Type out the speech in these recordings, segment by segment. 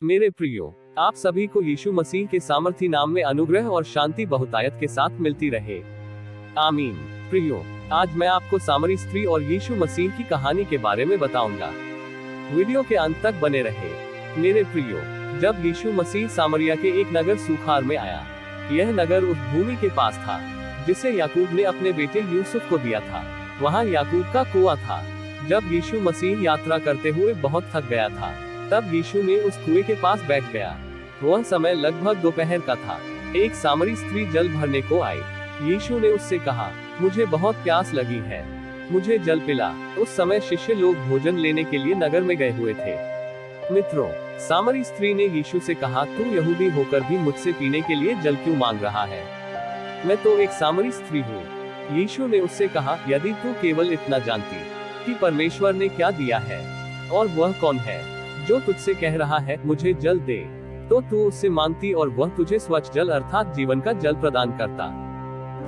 मेरे प्रियो, आप सभी को यीशु मसीह के सामर्थी नाम में अनुग्रह और शांति बहुतायत के साथ मिलती रहे। आमीन। प्रियो, आज मैं आपको सामरी स्त्री और यीशु मसीह की कहानी के बारे में बताऊंगा। वीडियो के अंत तक बने रहे। मेरे प्रियो, जब यीशु मसीह सामरिया के एक नगर सुखार में आया, यह नगर उस भूमि के पास था जिसे याकूब ने अपने बेटे यूसुफ को दिया था। वहाँ याकूब का कुआं था। जब यीशु मसीह यात्रा करते हुए बहुत थक गया था, तब यीशु ने उस कुएं के पास बैठ गया। वह समय लगभग दोपहर का था। एक सामरी स्त्री जल भरने को आई। यीशु ने उससे कहा, मुझे बहुत प्यास लगी है, मुझे जल पिला। उस समय शिष्य लोग भोजन लेने के लिए नगर में गए हुए थे। मित्रों, सामरी स्त्री ने यीशु से कहा, तू यहूदी होकर भी मुझसे पीने के लिए जल क्यों मांग रहा है? मैं तो एक सामरी स्त्री हूँ। यीशु ने उससे कहा, यदि तू केवल इतना जानती कि परमेश्वर ने क्या दिया है और वह कौन है जो तुझसे कह रहा है मुझे जल दे, तो तू उससे मांगती और वह तुझे स्वच्छ जल अर्थात जीवन का जल प्रदान करता।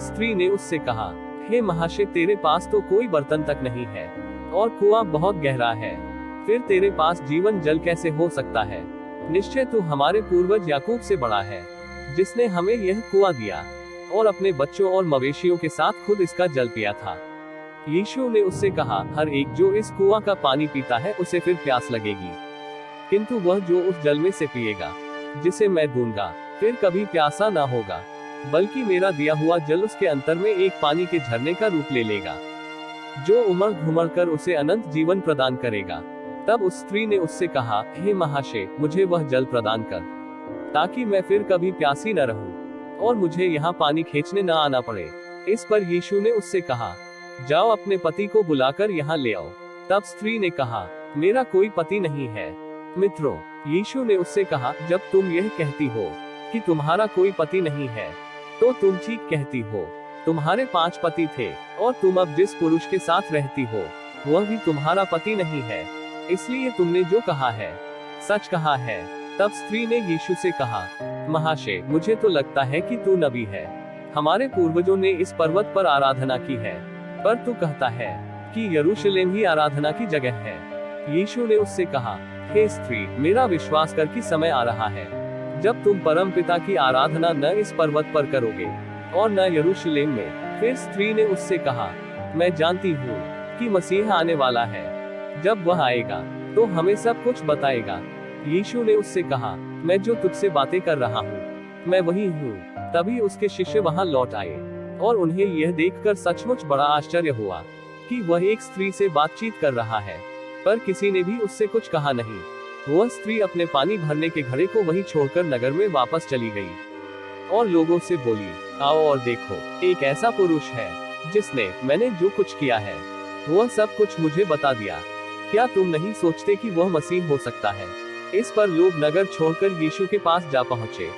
स्त्री ने उससे कहा, हे महाशय, तेरे पास तो कोई बर्तन तक नहीं है और कुआं बहुत गहरा है, फिर तेरे पास जीवन जल कैसे हो सकता है? निश्चय तू हमारे पूर्वज याकूब से बड़ा है, जिसने हमें यह कुआं दिया और अपने बच्चों और मवेशियों के साथ खुद इसका जल पिया था। यीशु ने उससे कहा, हर एक जो इस कुआं का पानी पीता है उसे फिर प्यास लगेगी, किंतु वह जो उस जल में से पिएगा जिसे मैं दूंगा, फिर कभी प्यासा ना होगा, बल्कि मेरा दिया हुआ जल उसके अंतर में एक पानी के झरने का रूप ले लेगा, जो उमड़ घुमड़ कर उसे अनंत जीवन प्रदान करेगा। तब उस स्त्री ने उससे कहा, हे महाशय, मुझे वह जल प्रदान कर, ताकि मैं फिर कभी प्यासी न रहूं और मुझे यहाँ पानी खींचने न आना पड़े। इस पर यीशु ने उससे कहा, जाओ अपने पति को बुलाकर यहाँ ले आओ। तब स्त्री ने कहा, मेरा कोई पति नहीं है। मित्रों, यीशु ने उससे कहा, जब तुम यह कहती हो कि तुम्हारा कोई पति नहीं है, तो तुम ठीक कहती हो। तुम्हारे 5 पति थे और तुम अब जिस पुरुष के साथ रहती हो वह भी तुम्हारा पति नहीं है, इसलिए तुमने जो कहा है सच कहा है। तब स्त्री ने यीशु से कहा, महाशय, मुझे तो लगता है कि तू नबी है। हमारे पूर्वजों ने इस पर्वत पर आराधना की है, पर तू कहता है कि यरूशलेम ही आराधना की जगह है। यीशु ने उससे कहा, हे स्त्री, मेरा विश्वास कर कि समय आ रहा है जब तुम परम पिता की आराधना न इस पर्वत पर करोगे और न यरूशलेम में। फिर स्त्री ने उससे कहा, मैं जानती हूँ कि मसीह आने वाला है। जब वह आएगा तो हमें सब कुछ बताएगा। यीशु ने उससे कहा, मैं जो तुझसे बातें कर रहा हूँ मैं वही हूँ। तभी उसके शिष्य वहां लौट आए और उन्हें यह देखकर सचमुच बड़ा आश्चर्य हुआ कि वह एक स्त्री से बातचीत कर रहा है, पर किसी ने भी उससे कुछ कहा नहीं। वह स्त्री अपने पानी भरने के घड़े को वहीं छोड़कर नगर में वापस चली गई और लोगों से बोली, आओ और देखो, एक ऐसा पुरुष है जिसने मैंने जो कुछ किया है वह सब कुछ मुझे बता दिया। क्या तुम नहीं सोचते कि वह मसीह हो सकता है? इस पर लोग नगर छोड़कर यीशु के पास जा पहुंचे।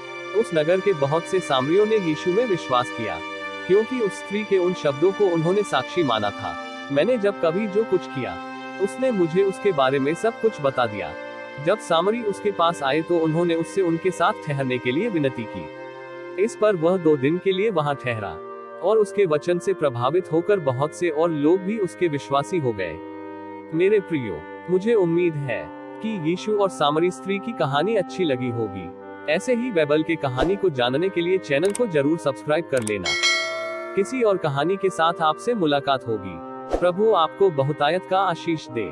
उस नगर के बहुत से सामरियों ने यीशु में विश्वास किया, क्योंकि उस स्त्री के उन शब्दों को उन्होंने साक्षी माना था। मैंने जब कभी जो कुछ किया उसने मुझे उसके बारे में सब कुछ बता दिया। जब सामरी उसके पास आए तो उन्होंने उससे उनके साथ ठहरने के लिए विनती की। इस पर वह 2 दिन के लिए वहां ठहरा और उसके वचन से प्रभावित होकर बहुत से और लोग भी उसके विश्वासी हो गए। मेरे प्रियो, मुझे उम्मीद है कि यीशु और सामरी स्त्री की कहानी अच्छी लगी होगी। ऐसे ही बाइबल के कहानी को जानने के लिए चैनल को जरूर सब्सक्राइब कर लेना। किसी और कहानी के साथ आपसे मुलाकात होगी। प्रभु आपको बहुतायत का आशीष दे।